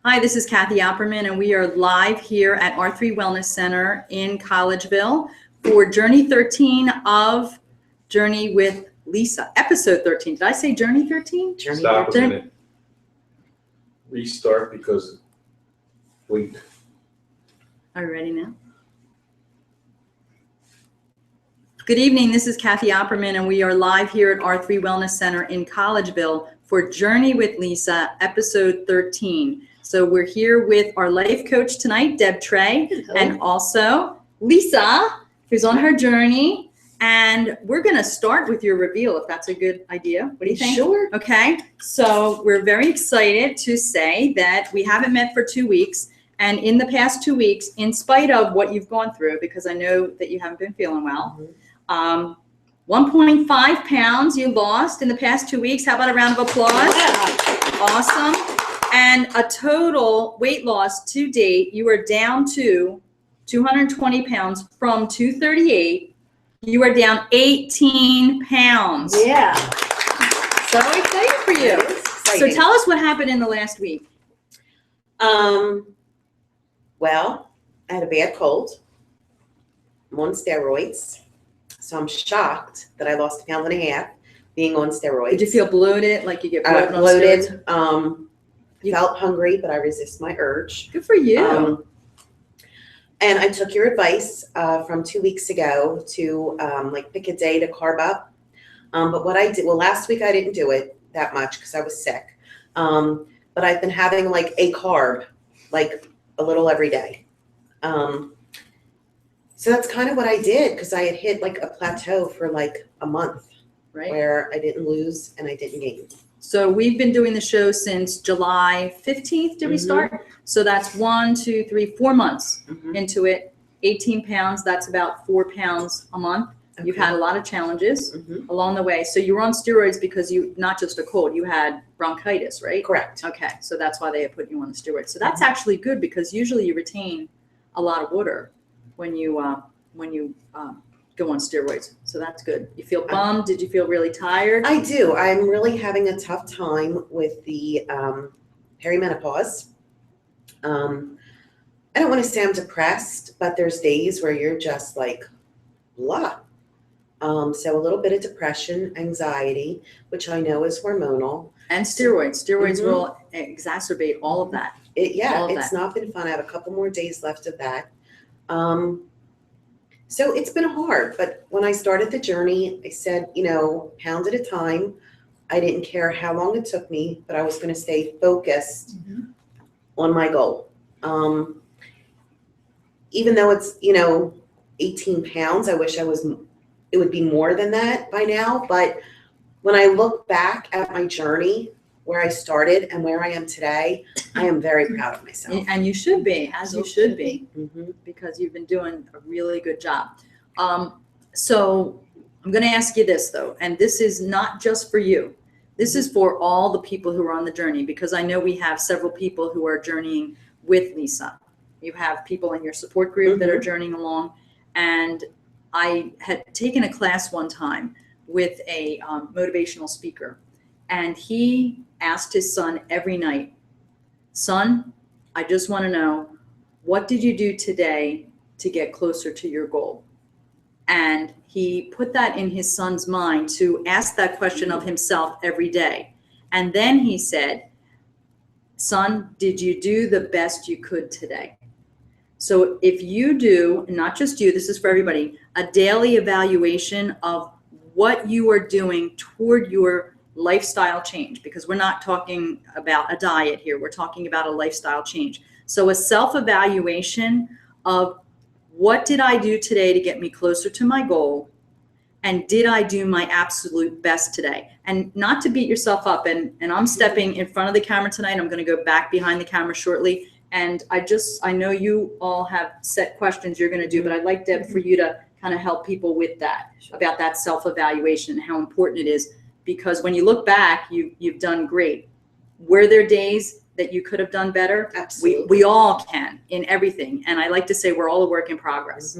Hi, this is Kathy Opperman, and we are live here at R3 Wellness Center in Collegeville for Journey 13 of Journey with Lisa, episode 13. Did I say Journey 13? Journey Stop a 13. minute. Restart because wait. Are you ready now? Good evening, this is Kathy Opperman, and we are live here at R3 Wellness Center in Collegeville for Journey with Lisa, episode 13. So we're here with our life coach tonight, Deb Tray, and also Lisa, who's on her journey. And we're going to start with your reveal, if that's a good idea. What do you think? Sure. Okay. So we're very excited to say that we haven't met for 2 weeks. And in the past 2 weeks, in spite of what you've gone through, because I know that you haven't been feeling well, 1.5 pounds you lost in the past 2 weeks. How about a round of applause? Yeah. Awesome. And a total weight loss to date, you are down to 220 pounds from 238. You are down 18 pounds. Yeah. So excited for you. So tell us what happened in the last week. Well, I had a bad cold. I'm on steroids. So I'm shocked that I lost 1.5 pounds being on steroids. Did you feel bloated, like you get bloated on steroids? Bloated. Felt hungry, but I resist my urge. Good for you. And I took your advice from 2 weeks ago to pick a day to carb up. But what I did, last week I didn't do it that much because I was sick. But I've been having a carb, a little every day. So that's kind of what I did because I had hit a plateau for a month, Right. where I didn't lose and I didn't gain. So we've been doing the show since July 15th, did we start? So that's 4 months into it. 18 pounds, that's about 4 pounds a month. Okay. You've had a lot of challenges along the way. So you were on steroids because not just a cold, you had bronchitis, right? Correct. Okay, so that's why they put you on the steroids. So that's actually good because usually you retain a lot of water when you go on steroids. So that's good. You feel bummed? Did you feel really tired? I do. I'm really having a tough time with the perimenopause. I don't want to say I'm depressed, but there's days where you're just blah. So a little bit of depression, anxiety, which I know is hormonal. And steroids. Steroids will exacerbate all of that. It's not been fun. I have a couple more days left of that. So it's been hard, but when I started the journey, I said, pound at a time. I didn't care how long it took me, but I was going to stay focused on my goal. Even though it's, 18 pounds, I wish it would be more than that by now. But when I look back at my journey, where I started and where I am today, I am very proud of myself. And you should be, as you should be, Mm-hmm. because you've been doing a really good job. So I'm going to ask you this, though, and this is not just for you. This is for all the people who are on the journey, because I know we have several people who are journeying with Lisa. You have people in your support group that are journeying along. And I had taken a class one time with a motivational speaker, and he asked his son every night, "Son, I just want to know, what did you do today to get closer to your goal?" And he put that in his son's mind to ask that question of himself every day. And then he said, "Son, did you do the best you could today?" So if you do, and not just you, this is for everybody, a daily evaluation of what you are doing toward your lifestyle change, because we're not talking about a diet here, we're talking about a lifestyle change. So a self-evaluation of, what did I do today to get me closer to my goal? And did I do my absolute best today? And not to beat yourself up, and I'm stepping in front of the camera tonight, I'm going to go back behind the camera shortly. And I know you all have set questions you're going to do, but I'd like, Deb, for you to kind of help people with that, about that self-evaluation and how important it is. Because when you look back, you've done great. Were there days that you could have done better? Absolutely. We all can in everything. And I like to say we're all a work in progress.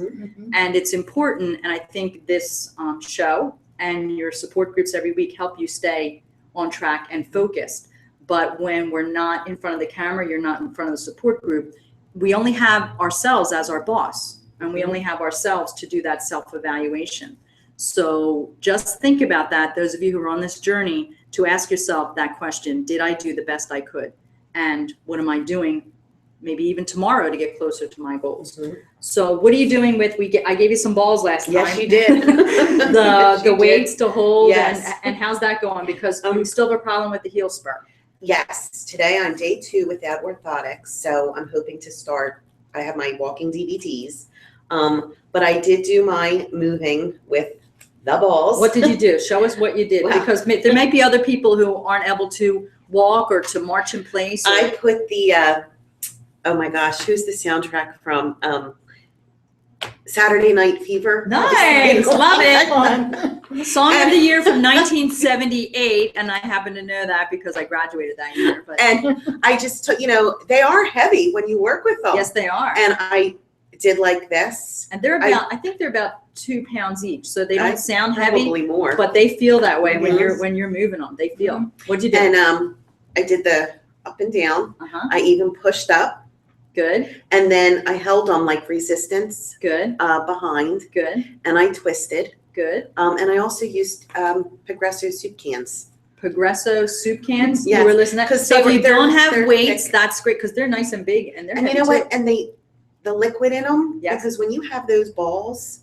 And it's important. And I think this show and your support groups every week help you stay on track and focused. But when we're not in front of the camera, you're not in front of the support group, we only have ourselves as our boss, and we only have ourselves to do that self-evaluation. So just think about that, those of you who are on this journey, to ask yourself that question: did I do the best I could? And what am I doing maybe even tomorrow to get closer to my goals? So what are you doing with, I gave you some balls last time. Yes, you did. the weights to hold. Yes. And how's that going? Because we still have a problem with the heel spur. Yes, today I'm day 2 without orthotics, so I'm hoping to start. I have my walking DVTs, but I did do my moving with the balls. What did you do? Show us what you did, Wow. because there might be other people who aren't able to walk or to march in place. I put the, oh my gosh, who's the soundtrack from Saturday Night Fever? Nice, love it. Song of the year from And- 1978, and I happen to know that because I graduated that year. But And I just took, they are heavy when you work with them. yes, they are. And I did like this. And they're about, I think they're about 2 pounds each, so they don't sound heavy, Probably more. but they feel that way when Yes. you're moving them. They feel. What'd you do? And I did the up and down. Uh-huh. I even pushed up, Good, and then I held on like resistance good, behind, good, and I twisted. good. And I also used Progresso soup cans. Progresso soup cans. Yes, You were listening. 'cause So if you they're- don't have they're weights, thick. that's great because they're nice and big and they're And you heavy know too. what? And the liquid in them, Yes. because when you have those balls,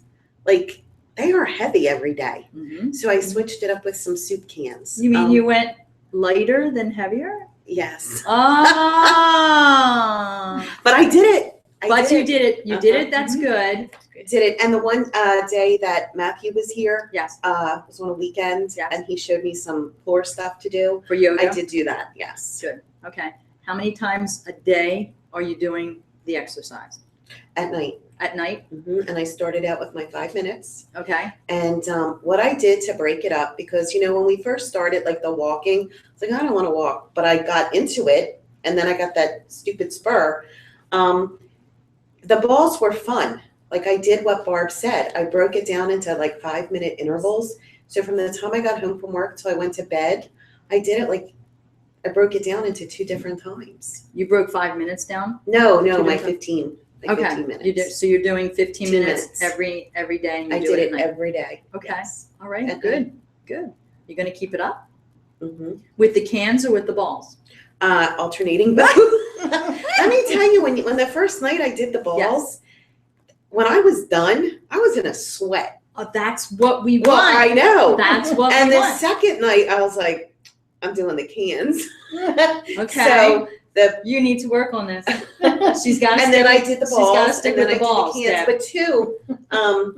like they are heavy every day. Mhm. So I switched it up with some soup cans. You mean you went lighter than heavier? Yes. Oh. But I did it. But you did it. You did Uh-huh. it. That's good. Did it. And the one day that Matthew was here, Yes. was on a weekend, Yes. and he showed me some floor stuff to do. For yoga. I did do that, yes. Good. Okay. How many times a day are you doing the exercise? At night. At night? And I started out with my 5 minutes. Okay. And what I did to break it up, because, when we first started, like the walking, it's like, I don't want to walk. But I got into it, and then I got that stupid spur. The balls were fun. Like I did what Barb said. I broke it down into like 5-minute intervals. So from the time I got home from work till I went to bed, I did it like, I broke it down into 2 different times. You broke 5 minutes down? No, Two my different- 15. Like Okay. 15 minutes. You did, so you're doing 15 2 minutes, minutes. every day and you I do did it it at night. every day. Okay. Yes. All right. At Good. Good. You're going to keep it up? hmm With the cans or with the balls? Alternating. But let me tell you, when the first night I did the balls, Yes. when I was done, I was in a sweat. Oh, that's what we Well, want. I know. That's what And we the want. second night, I was like, I'm doing the cans. Okay. So You need to work on this. She's got to and then I did the she's balls. gotta stick and then with the I balls, did the cans. Deb. But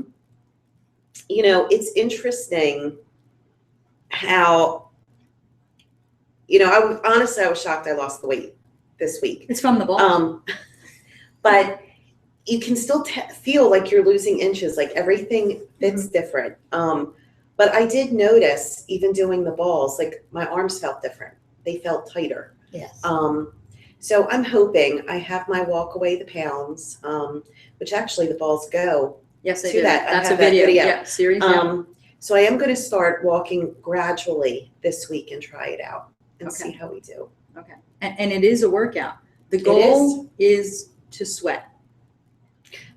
2, it's interesting how, honestly, I was shocked I lost the weight this week. It's from the balls. But you can still feel like you're losing inches, like everything fits different. But I did notice, even doing the balls, like my arms felt different. They felt tighter. Yes. So I'm hoping I have my walk away the pounds, which actually the balls go. Yes, they to do. that. I That's a have that video. video. Yeah, series. Yeah. So I am going to start walking gradually this week and try it out and Okay. see how we do. Okay. And it is a workout. The It goal is to sweat.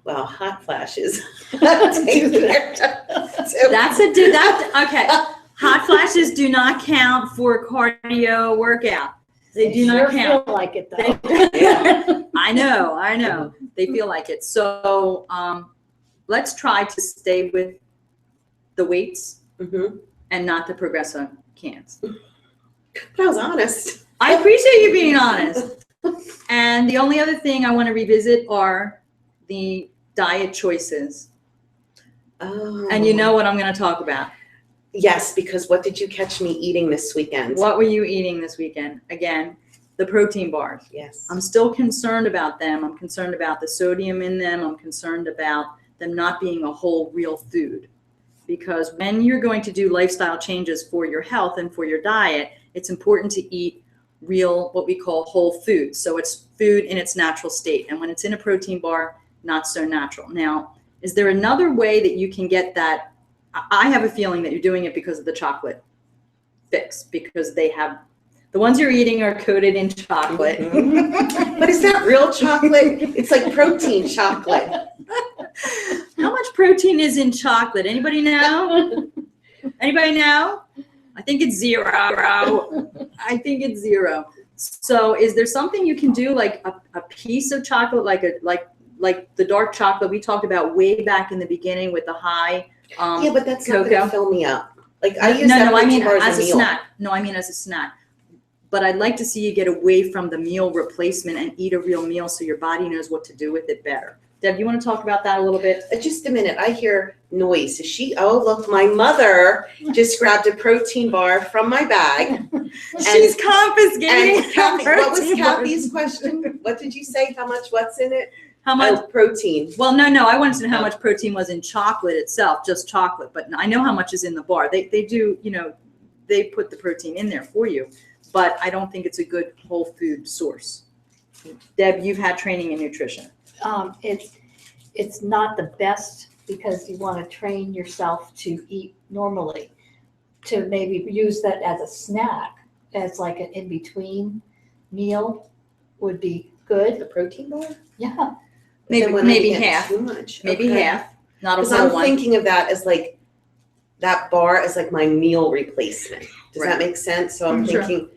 Well, hot flashes. Take care. So- That's okay. Hot flashes do not count for a cardio workout. They do not sure count. feel like it though. I know. They feel like it. So let's try to stay with the weights Mhm. and not the Progresso cans. But I was honest. I appreciate you being honest. And the only other thing I want to revisit are the diet choices. Oh. And you know what I'm going to talk about. Yes, because what did you catch me eating this weekend? What were you eating this weekend? Again, the protein bars. Yes. I'm still concerned about them. I'm concerned about the sodium in them. I'm concerned about them not being a whole real food. Because when you're going to do lifestyle changes for your health and for your diet, it's important to eat real, what we call whole food. So it's food in its natural state. And when it's in a protein bar, not so natural. Now, is there another way that you can get that? I have a feeling that you're doing it because of the chocolate fix, because they have The ones you're eating are coated in chocolate. But is that real chocolate? It's like protein chocolate. How much protein is in chocolate? Anybody know? Anybody know? I think it's 0. I think it's 0. So is there something you can do, like a piece of chocolate, like the dark chocolate we talked about way back in the beginning with the high Yeah, but that's not cocoa? going to fill me up. Like I use No, that I mean protein bar as a meal. snack. No, I mean as a snack. But I'd like to see you get away from the meal replacement and eat a real meal so your body knows what to do with it better. Deb, you want to talk about that a little bit? Just a minute. I hear noise. Is she? Oh, look, my mother just grabbed a protein bar from my bag. She's confiscating. And Kathy, what was protein Kathy's bars. question? What did you say? How much? What's in it? How much? Oh, protein. Well, no. I wanted to know how much protein was in chocolate itself, just chocolate. But I know how much is in the bar. They do, they put the protein in there for you. But I don't think it's a good whole food source. Deb, you've had training in nutrition. It's not the best because you want to train yourself to eat normally, to maybe use that as a snack, as like an in-between meal would be good. The protein bar? Yeah. Maybe Then when I get half. Too much. Maybe Okay. half. Not a Because whole I'm one. thinking of that as like that bar as like my meal replacement. Does Right. that make sense? So I'm Sure. thinking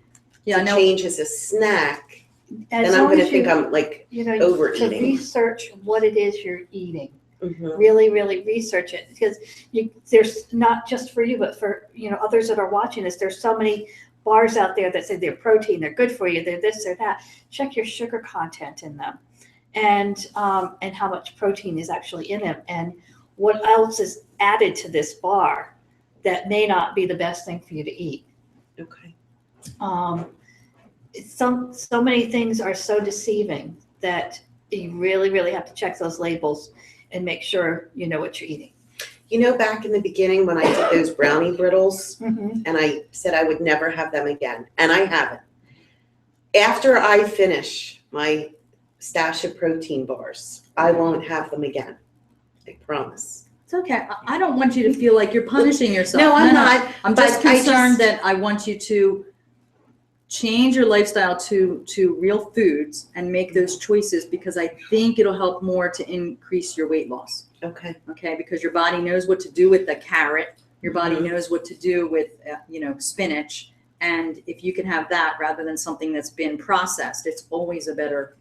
Yeah, to no. change as a snack, As then I'm long going to as think you, I'm like, you know, to overeating. research what it is you're eating. mhm. Really, really research it because there's not just for you, but for others that are watching this. There's so many bars out there that say they're protein, they're good for you, they're this or that. Check your sugar content in them, and how much protein is actually in them, and what else is added to this bar that may not be the best thing for you to eat. Okay. So many things are so deceiving that you really, really have to check those labels and make sure you know what you're eating. Back in the beginning when I did those brownie brittles, Mm-hmm. and I said I would never have them again, and I haven't. After I finish my stash of protein bars, I won't have them again. I promise. It's okay. I don't want you to feel like you're punishing yourself. No, I'm not. I'm but just I concerned that I want you to change your lifestyle to real foods and make those choices because I think it'll help more to increase your weight loss. Okay. Okay, because your body knows what to do with the carrot. Your body Mhm. knows what to do with spinach, and if you can have that rather than something that's been processed, it's always a better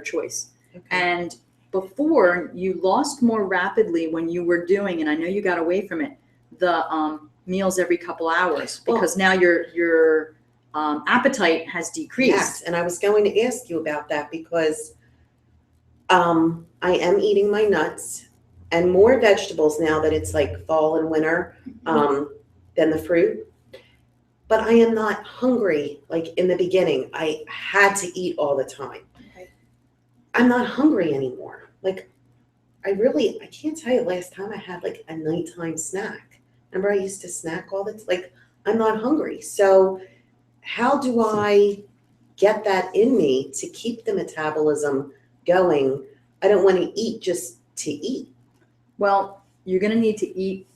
choice. Okay. And before, you lost more rapidly when you were doing, and I know you got away from it, the meals every couple hours because now your appetite has decreased. Yes, and I was going to ask you about that because I am eating my nuts and more vegetables now that it's like fall and winter than the fruit. But I am not hungry like in the beginning. I had to eat all the time. Okay. I'm not hungry anymore. Like I can't tell you last time I had like a nighttime snack. Remember I used to snack all the time? Like I'm not hungry. So how do I get that in me to keep the metabolism going? I don't want to eat just to eat. Well, you're going to need to eat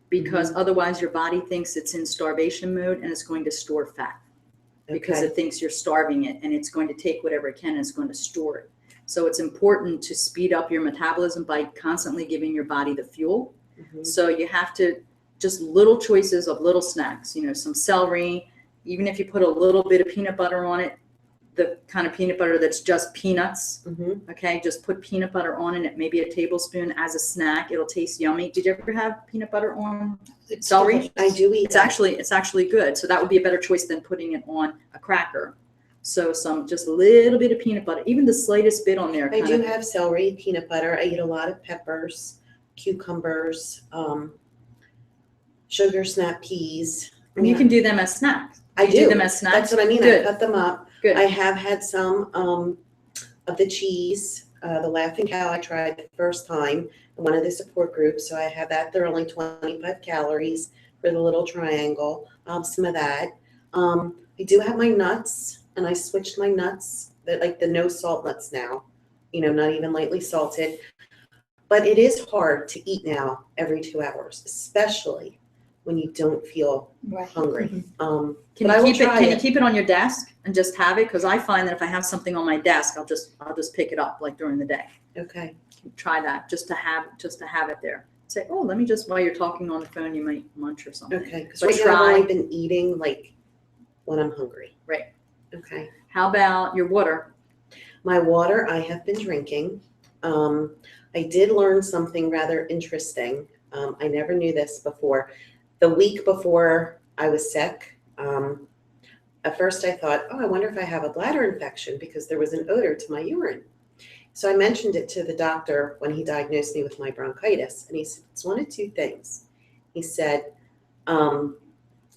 because otherwise your body thinks it's in starvation mode and it's going to store fat because Okay. it thinks you're starving it and it's going to take whatever it can and it's going to store it. So it's important to speed up your metabolism by constantly giving your body the fuel. Mhm. So you have to just little choices of little snacks, some celery, even if you put a little bit of peanut butter on it, the kind of peanut butter that's just peanuts. Mhm. Okay, just put peanut butter on it, maybe a tablespoon as a snack. It'll taste yummy. Did you ever have peanut butter on celery? I do eat It's that. actually good. So that would be a better choice than putting it on a cracker. So just a little bit of peanut butter, even the slightest bit on there. I do have celery, peanut butter. I eat a lot of peppers, cucumbers, sugar snap peas. And you can do them as snacks. I You do. them as snacks. That's what I mean. Good. I cut them up. Good. I have had some of the cheese, the Laughing Cow I tried the first time in one of the support groups. So I have that. They're only 25 calories for the little triangle. Some of that. I do have my nuts, and I switched my nuts, like the no salt nuts now, not even lightly salted. But it is hard to eat now every 2 hours, especially when you don't feel Right. hungry. Can But I you will keep it? try Can you it. keep it on your desk and just have it? Because I find that if I have something on my desk, I'll just pick it up like during the day. Okay. Try that just to have it there. Say, oh, let me just while you're talking on the phone, you might munch or something. Okay. Because But right now I've try. only been eating like when I'm hungry. Right. Okay. How about your water? My water, I have been drinking. I did learn something rather interesting. I never knew this before. The week before I was sick, at first I thought, oh, I wonder if I have a bladder infection because there was an odor to my urine. So I mentioned it to the doctor when he diagnosed me with my bronchitis, and he said, it's one of two things. He said,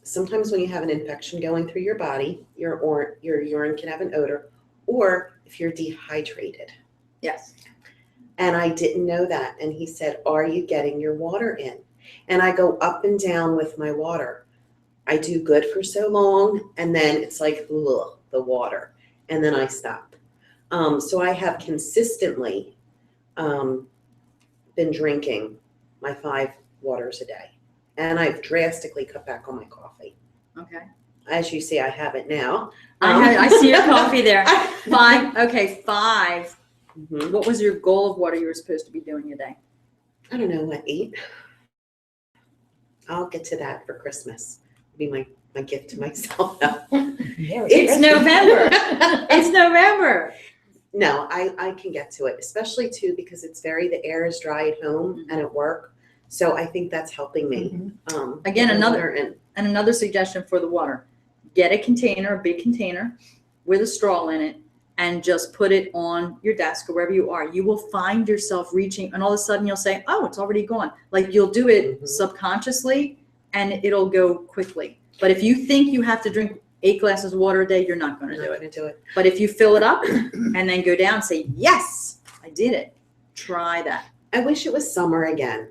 sometimes when you have an infection going through your body, your urine can have an odor, or if you're dehydrated. Yes. And I didn't know that. And he said, are you getting your water in? And I go up and down with my water. I do good for so long, and then it's like, ugh, the water. And then I stop. So I have consistently been drinking my 5 waters a day. And I've drastically cut back on my coffee. Okay. As you see, I have it now. I see your coffee there. 5. Okay, 5. Mhm. What was your goal of what you were supposed to be doing a day? I don't know, what, 8? I'll get to that for Christmas. It'll be my gift to myself. It's November. It's November. No, I can get to it, especially too because the air is dry at home and at work. So I think that's helping me. Again, with another- water and And another suggestion for the water, get a container, a big container with a straw in it, and just put it on your desk or wherever you are. You will find yourself reaching, and all of a sudden you'll say, oh, it's already gone. Like you'll do it Mhm. subconsciously and it'll go quickly. But if you think you have to drink 8 glasses of water a day, you're not going I'm to not do it. going to do it. But if you fill it up and then go down and say, yes, I did it. Try that. I wish it was summer again.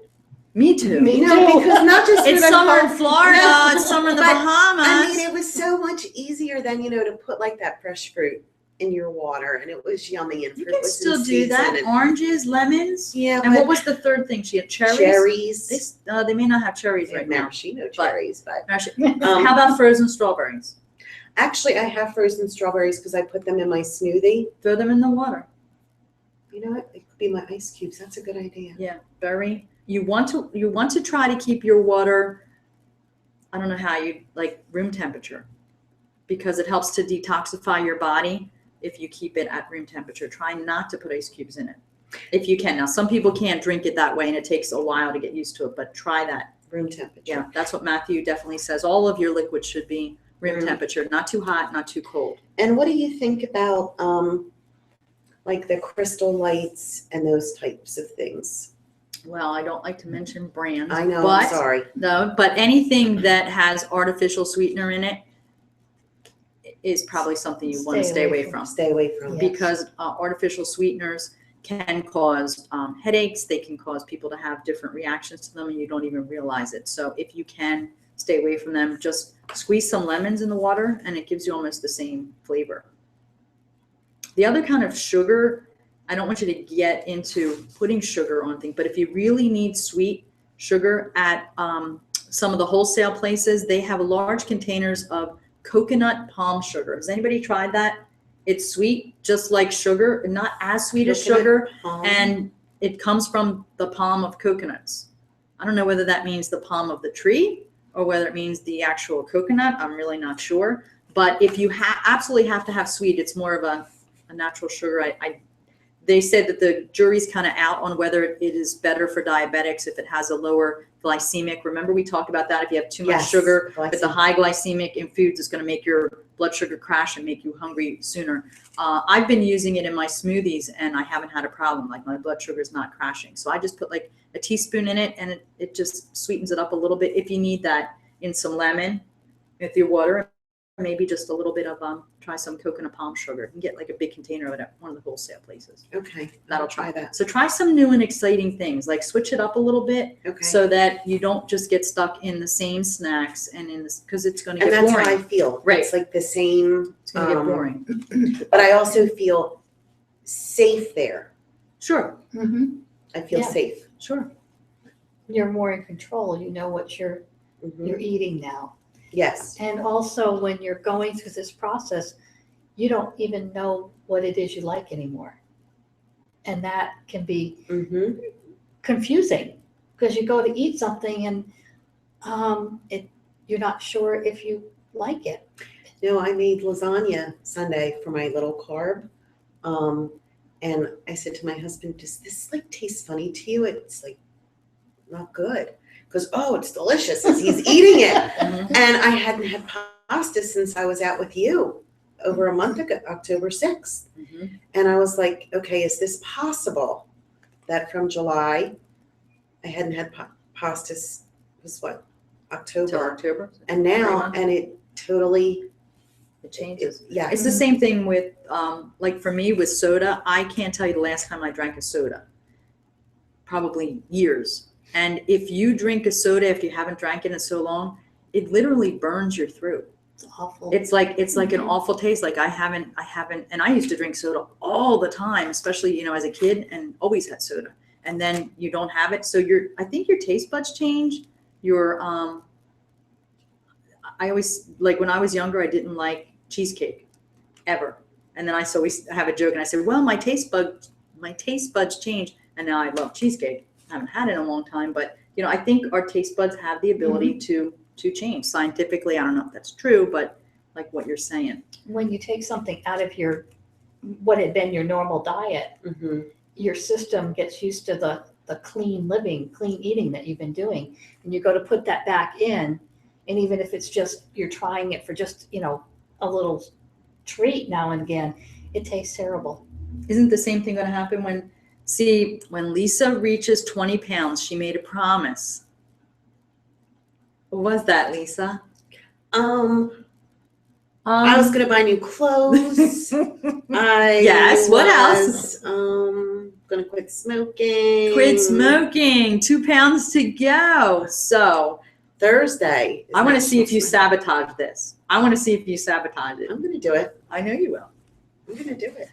Me too. Me No, too. because not just It's food, I'm summer in cold. Florida. No, It's summer in the but, Bahamas. I mean, it was so much easier than, to put like that fresh fruit in your water, and it was yummy, and You fruit can was still in do season, that. and Oranges, lemons. yeah, And what but was the third thing? She had cherries. cherries. They may not have cherries They have right now. maraschino cherries, but Actually, how about frozen strawberries? actually, I have frozen strawberries because I put them in my smoothie. Throw them in the water. You know what? It could be my ice cubes. That's a good idea. Yeah, very. You want to try to keep your water. I don't know how you like room temperature, because it helps to detoxify your body if you keep it at room temperature. Try not to put ice cubes in it if you can. Now, some people can't drink it that way, and it takes a while to get used to it. But try that. Room temperature. Yeah, that's what Matthew definitely says. All of your liquids should be room temperature, not too hot, not too cold. And what do you think about like the crystal lights and those types of things? Well, I don't like to mention brands. I know, but I'm sorry. No, but anything that has artificial sweetener in it is probably something you want to stay away from. Stay away from. Yeah. Because artificial sweeteners can cause headaches. They can cause people to have different reactions to them, and you don't even realize it. So if you can stay away from them, just squeeze some lemons in the water, and it gives you almost the same flavor. The other kind of sugar, I don't want you to get into putting sugar on things, but if you really need sweet sugar at some of the wholesale places, they have large containers of coconut palm sugar. Has anybody tried that? It's sweet, just like sugar, not as sweet as sugar, and it comes from the palm of coconuts. I don't know whether that means the palm of the tree or whether it means the actual coconut. I'm really not sure. But if you absolutely have to have sweet, it's more of a natural sugar. They said that the jury's kind of out on whether it is better for diabetics if it has a lower glycemic. Remember, we talked about that. If you have too much sugar, but the high glycemic in foods is going to make your blood sugar crash and make you hungry sooner. I've been using it in my smoothies, and I haven't had a problem. Like, my blood sugar is not crashing. So I just put like a teaspoon in it, and it just sweetens it up a little bit. If you need that in some lemon with your water, maybe just a little bit of try some coconut palm sugar. You can get like a big container of it at one of the wholesale places. Okay, That'll try that. So try some new and exciting things, like switch it up a little bit, Okay. so that you don't just get stuck in the same snacks and in this, because it's going to And get that's boring. how I feel. Right. It's like the same. It's going to get boring. But I also feel safe there. Sure, Mhm. I feel Yeah. safe. sure. You're more in control. You know what you're Mhm. you're eating now. Yes. And also when you're going through this process, you don't even know what it is you like anymore. And that can be Mm-hmm. confusing because you go to eat something and you're not sure if you like it. No, I made lasagna Sunday for my little carb. And I said to my husband, does this like taste funny to you? It's like not good. Because, oh, it's delicious as he's eating it. Mhm. And I hadn't had pasta since I was out with you over a month ago, October 6th. Mhm. And I was like, okay, is this possible that from July, I hadn't had pasta, was what, Till October? October. And now, months. and it totally, It changes. yeah. It's the same thing with, like for me with soda, I can't tell you the last time I drank a soda. Probably years. And if you drink a soda after you haven't drank it in so long, it literally burns your throat. It's awful. It's like an awful taste. Like I haven't, and I used to drink soda all the time, especially, you know, as a kid, and always had soda. And then you don't have it. So I think your taste buds change. I always, like when I was younger, I didn't like cheesecake ever. And then I always have a joke and I say, well, my taste buds changed. And now I love cheesecake. I haven't had it in a long time, but you know, I think our taste buds have the ability to change. Scientifically, I don't know if that's true, but like what you're saying. When you take something out of what had been your normal diet, Mm-hmm. your system gets used to the clean living, clean eating that you've been doing. And you go to put that back in, and even if it's just, you're trying it for just, you know, a little treat now and again, it tastes terrible. Isn't the same thing going to happen when Lisa reaches 20 pounds, she made a promise. What was that, Lisa? I was gonna buy new clothes. Yes, what else? Gonna quit smoking. Quit smoking. 2 pounds to go. So Thursday. I want to see if you sabotage this. I want to see if you sabotage it. I'm gonna do it. I know you will. I'm gonna do it.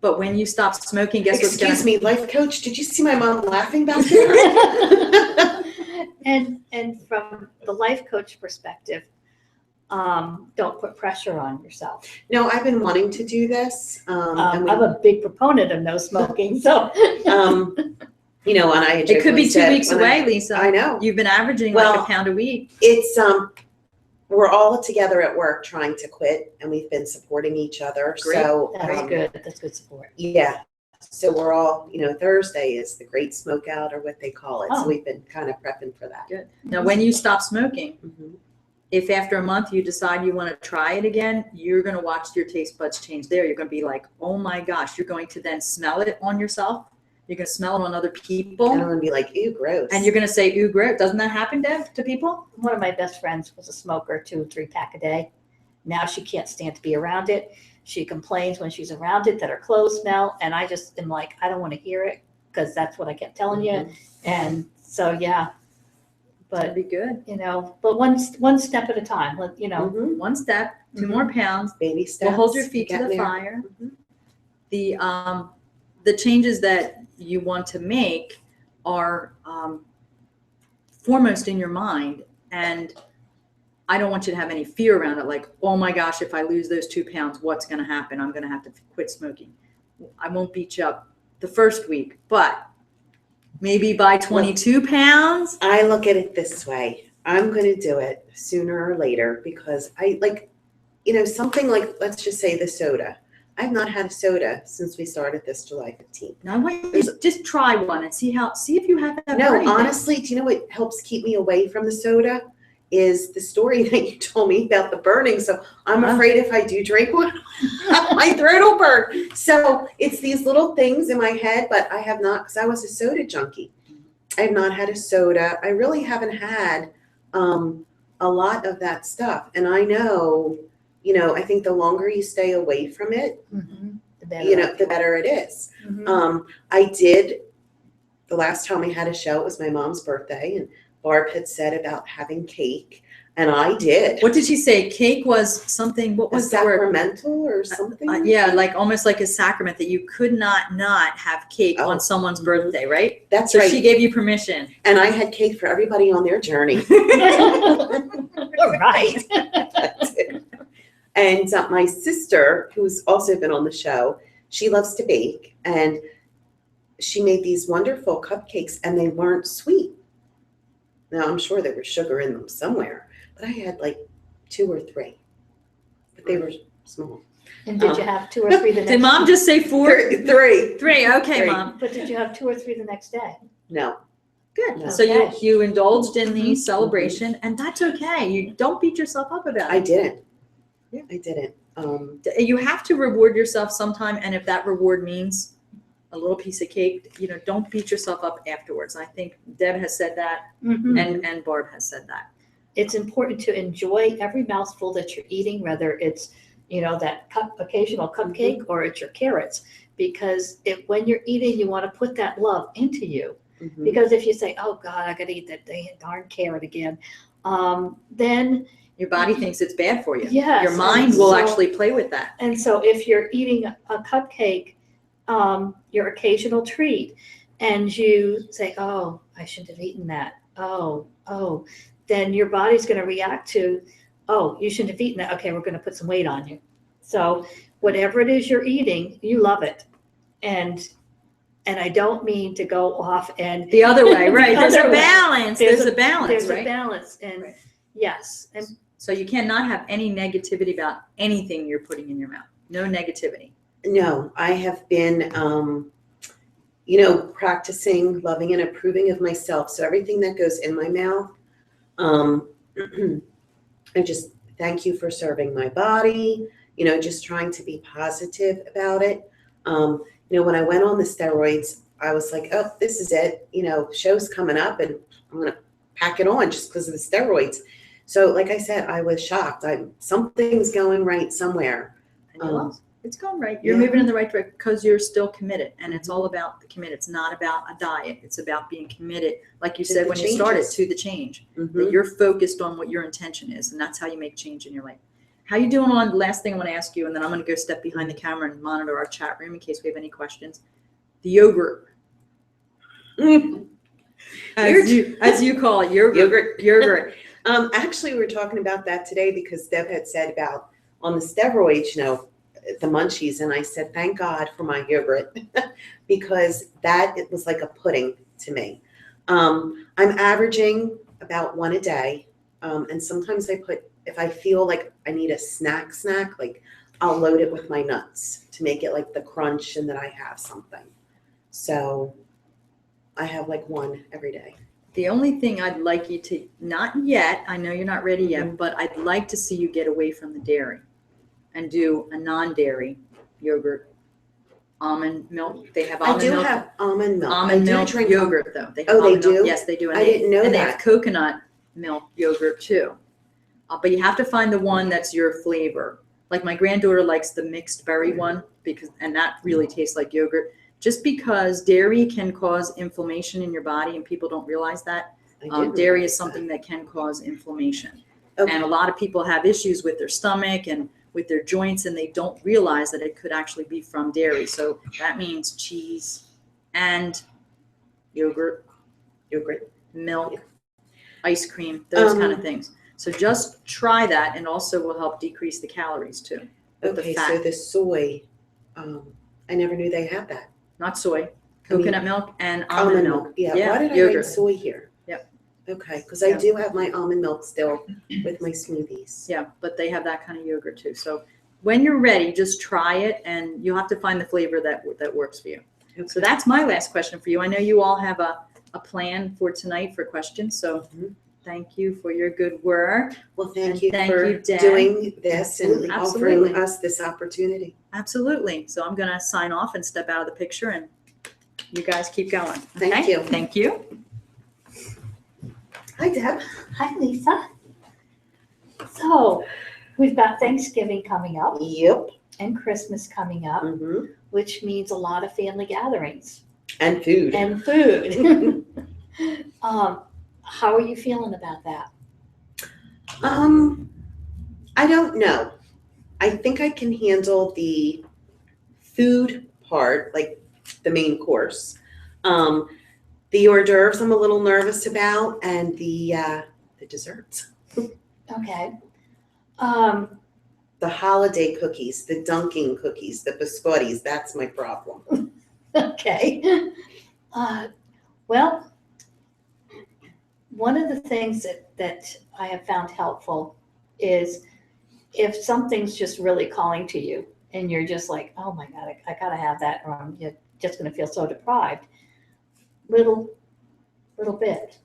But when you stop smoking, guess what's going to Excuse me, life coach. Did you see my mom laughing back there? And from the life coach perspective, don't put pressure on yourself. No, I've been wanting to do this. I'm a big proponent of no smoking, so. You know, and I It could be 2 said weeks when away, Lisa. I know. You've been averaging like Well, a pound a week. It's we're all together at work trying to quit, and we've been supporting each other. Great. So That's good. That's good support. yeah. So we're all, you know, Thursday is the great smoke out, or what they call it. Oh. So we've been kind of prepping for that. Good. Now, when you stop smoking, Mhm. if after a month you decide you want to try it again, you're going to watch your taste buds change there. You're going to be like, oh my gosh. You're going to then smell it on yourself. You're going to smell it on other people. And I'm gonna be like, ew, gross. And you're going to say, ooh, gross. Doesn't that happen, Deb, to people? One of my best friends was a smoker, 2 or 3 pack a day. Now she can't stand to be around it. She complains when she's around it that her clothes smell. And I just am like, I don't want to hear it because that's what I kept telling you. Mhm. And so, yeah, That'd but be good. you know, but one step at a time, you know. Mhm. One step, 2 more pounds. Baby steps. We'll hold your feet to Getting the there. fire. Mhm. The changes that you want to make are foremost in your mind, and I don't want you to have any fear around it. Like, oh my gosh, if I lose those 2 pounds, what's going to happen? I'm going to have to quit smoking. I won't beat you up the first week, but maybe by 22 pounds. I look at it this way. I'm going to do it sooner or later because I like, you know, something like, let's just say the soda. I've not had a soda since we started this July 15th. Now I want you to just try one and see if you have that. No, burning thing. honestly, do you know what helps keep me away from the soda? Is the story that you told me about the burning. So I'm afraid if I do drink one, my throat will burn. So it's these little things in my head, but I have not, because I was a soda junkie. I have not had a soda. I really haven't had a lot of that stuff. And I know, you know, I think the longer you stay away from it, The better. you know, the better it is. I did, the last time we had a show, it was my mom's birthday, and Barb had said about having cake. And I did. What did she say? Cake was something, what A was the word? sacramental or something? Yeah, like almost like a sacrament that you could not have cake Oh. on someone's birthday, right? That's So right. she gave you permission. And I had cake for everybody on their journey. Right. That's it. And my sister, who's also been on the show, she loves to bake, and she made these wonderful cupcakes, and they weren't sweet. Now, I'm sure there was sugar in them somewhere, but I had like 2 or 3, but they were small. And did you have 2 or 3 the next? Did mom just say 4? 3. 3, okay, 3. mom. But did you have 2 or 3 the next day? No. Good. No. So Okay. you indulged in the Mhm. celebration, and that's okay. You don't beat yourself up about I it. didn't. Yeah. I didn't. You have to reward yourself sometime, and if that reward means a little piece of cake, don't beat yourself up afterwards. I think Deb has said that, Mm-hmm. and Barb has said that. It's important to enjoy every mouthful that you're eating, whether it's, that occasional cupcake or it's your carrots, because when you're eating, you want to put that love into you. Mhm. Because if you say, oh God, I got to eat that darn carrot again, then Your body thinks it's bad for you. yes. Your mind and will so- actually play with that. And so if you're eating a cupcake, your occasional treat, and you say, oh, I shouldn't have eaten that. Oh, then your body's going to react to, oh, you shouldn't have eaten that. Okay, we're going to put some weight on you. So whatever it is you're eating, you love it. And I don't mean to go off and The other way, The right? There's other a way. balance. There's a balance, there's right? a balance. And Right. yes, and So you cannot have any negativity about anything you're putting in your mouth. No negativity. No, I have been, practicing loving and approving of myself. So everything that goes in my mouth, I just thank you for serving my body, just trying to be positive about it. When I went on the steroids, I was like, oh, this is it. Show's coming up and I'm going to pack it on just because of the steroids. So like I said, I was shocked. Something's going right somewhere. And you lost. It's going right. You're Yeah. moving in the right direction because you're still committed. And it's all about the commit. It's not about a diet. It's about being committed, like you To said the when you started, changes. to the change. That Mhm. you're focused on what your intention is. And that's how you make change in your life. How you doing on, last thing I want to ask you, and then I'm going to go step behind the camera and monitor our chat room in case we have any questions. The yogurt. As you call it, yogurt. Yogurt. Actually, we were talking about that today because Deb had said about on the steroids, the munchies, and I said, thank God for my yogurt because it was like a pudding to me. I'm averaging about 1 a day, and sometimes if I feel like I need a snack, like I'll load it with my nuts to make it like the crunch and that I have something. So I have like 1 every day. The only thing I'd like you to, not yet, I know you're not ready yet, but I'd like to see you get away from the dairy and do a non-dairy yogurt, almond milk. They have I almond do milk. have almond milk. Almond I do milk drink yogurt though. They have Oh, they almond milk. do? Yes, they do. And I didn't know and they that. have coconut milk yogurt too. But you have to find the one that's your flavor. Like my granddaughter likes the mixed berry one and that really tastes like yogurt. Just because dairy can cause inflammation in your body and people don't realize that. I didn't Dairy realize is something that can cause inflammation. Okay. And a lot of people have issues with their stomach and with their joints, and they don't realize that it could actually be from dairy. So that means cheese and yogurt, milk, ice cream, those kind of things. So just try that, and also will help decrease the calories too. With the Okay, fat. so the soy, I never knew they had that. Not soy, coconut milk and Almond almond milk. milk. Yeah. Yeah, Why did I yogurt. write soy here? Yep. Okay, because I Yeah. do have my almond milk still with my smoothies. Yeah, but they have that kind of yogurt too. So when you're ready, just try it, and you'll have to find the flavor that works for you. Okay. So that's my last question for you. I know you all have a plan for tonight for questions. So Mhm. thank you for your good work. Well, thank And you thank for you, Deb. doing this and Absolutely. offering us this opportunity. Absolutely. So I'm going to sign off and step out of the picture, and you guys keep going. Thank Okay? you. Thank you. Hi, Deb. hi, Lisa. So we've got Thanksgiving coming up Yep. and Christmas coming up, hmm which means a lot of family gatherings And food. and food. How are you feeling about that? I don't know. I think I can handle the food part, like the main course. The hors d'oeuvres I'm a little nervous about, and the desserts. Okay. The holiday cookies, the dunking cookies, the biscottis, that's my problem. Okay. Well, one of the things that I have found helpful is if something's just really calling to you and you're just like, oh my God, I gotta have that, or I'm just gonna feel so deprived. Little bit.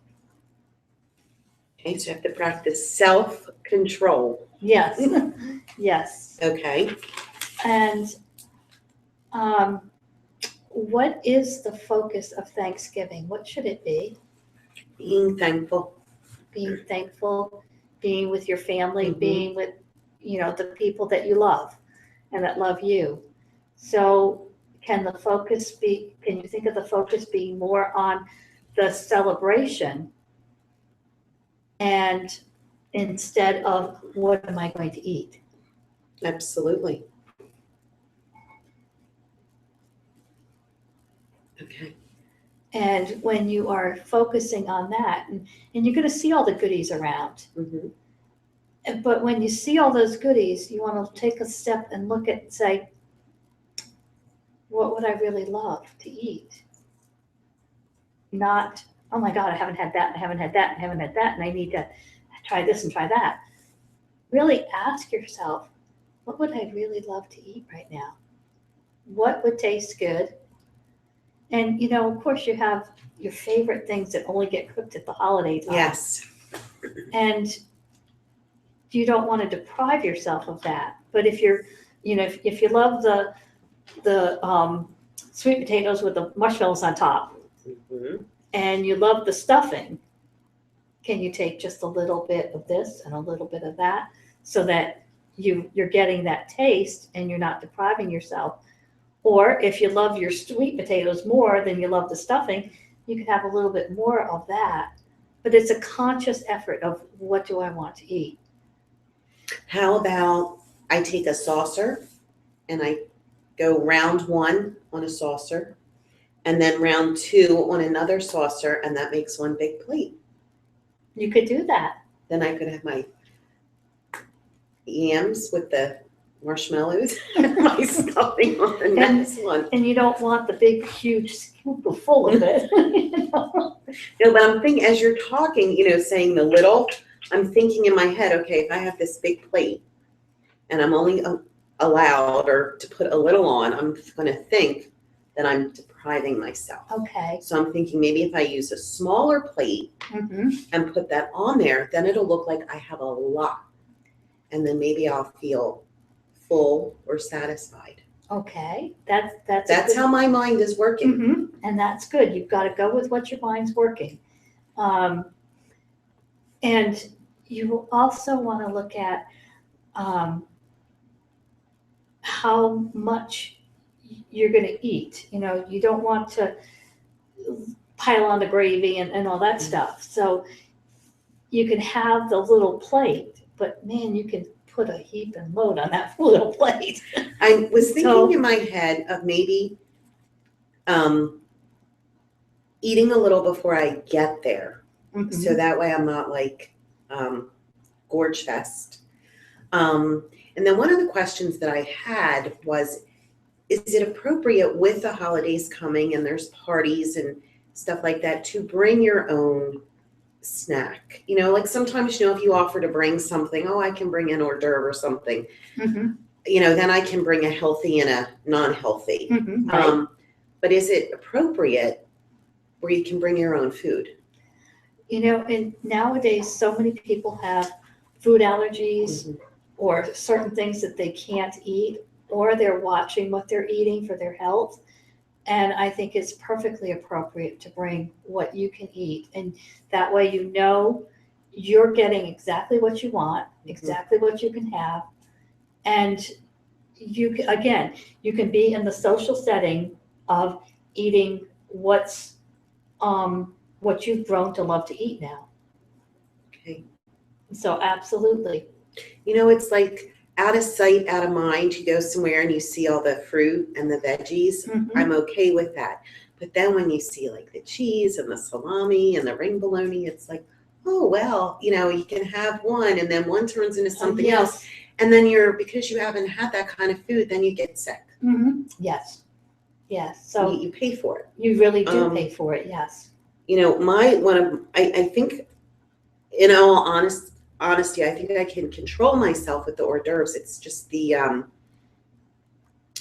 Okay, so I have to practice self-control. Yes. Yes. Okay. And what is the focus of Thanksgiving? What should it be? Being thankful. Being thankful, being with your family, Mhm. being with, the people that you love and that love you. So can you think of the focus being more on the celebration and instead of what am I going to eat? Absolutely. Okay. And when you are focusing on that, and you're going to see all the goodies around, Mm-hmm. but when you see all those goodies, you want to take a step and look at and say, what would I really love to eat? Not, oh my God, I haven't had that, I haven't had that, I haven't had that, and I need to try this and try that. Really ask yourself, what would I really love to eat right now? What would taste good? And, of course, you have your favorite things that only get cooked at the holiday time. Yes. And you don't want to deprive yourself of that. But if you're, if you love the sweet potatoes with the marshmallows on top, Mm-hmm. and you love the stuffing, can you take just a little bit of this and a little bit of that so that you're getting that taste and you're not depriving yourself? Or if you love your sweet potatoes more than you love the stuffing, you can have a little bit more of that. But it's a conscious effort of what do I want to eat? How about I take a saucer and I go round one on a saucer and then round two on another saucer, and that makes one big plate. You could do that. Then I could have my yams with the marshmallows and my stuffing on the next one. And you don't want the big, huge scoop full of it. No, but I'm thinking as you're talking, saying the little, I'm thinking in my head, okay, if I have this big plate and I'm only allowed or to put a little on, I'm going to think that I'm depriving myself. Okay. So I'm thinking maybe if I use a smaller plate Mm-hmm. and put that on there, then it'll look like I have a lot. And then maybe I'll feel full or satisfied. Okay. That's how my mind is working. Mm-hmm. And that's good. You've got to go with what your mind's working. And you will also want to look at how much you're going to eat. You don't want to pile on the gravy and all that stuff. So you can have the little plate, but man, you can put a heap and load on that little plate. I was thinking in my head of maybe eating a little before I get there. Mm-hmm. So that way I'm not like gorge fest. And then one of the questions that I had was, is it appropriate with the holidays coming and there's parties and stuff like that to bring your own snack? Like sometimes, if you offer to bring something, I can bring an hors d'oeuvre or something, Mm-hmm. Then I can bring a healthy and a non-healthy. Mm-hmm. Right. But is it appropriate where you can bring your own food? And nowadays, so many people have food allergies Mm-hmm. or certain things that they can't eat, or they're watching what they're eating for their health. And I think it's perfectly appropriate to bring what you can eat. And that way, you're getting exactly what you want, exactly what you can have. And you can be in the social setting of eating what you've grown to love to eat now. Okay. So absolutely. You know, it's like out of sight, out of mind. You go somewhere and you see all the fruit and the veggies. Mhm. I'm okay with that. But then when you see like the cheese and the salami and the ring bologna, it's like, oh, well, you know, you can have one and then one turns into something else. Yes. And then because you haven't had that kind of food, then you get sick. Yes. Yes. So So you pay for it. you really do pay for it. Yes. You know, I think in all honesty, I think I can control myself with the hors d'oeuvres. It's just the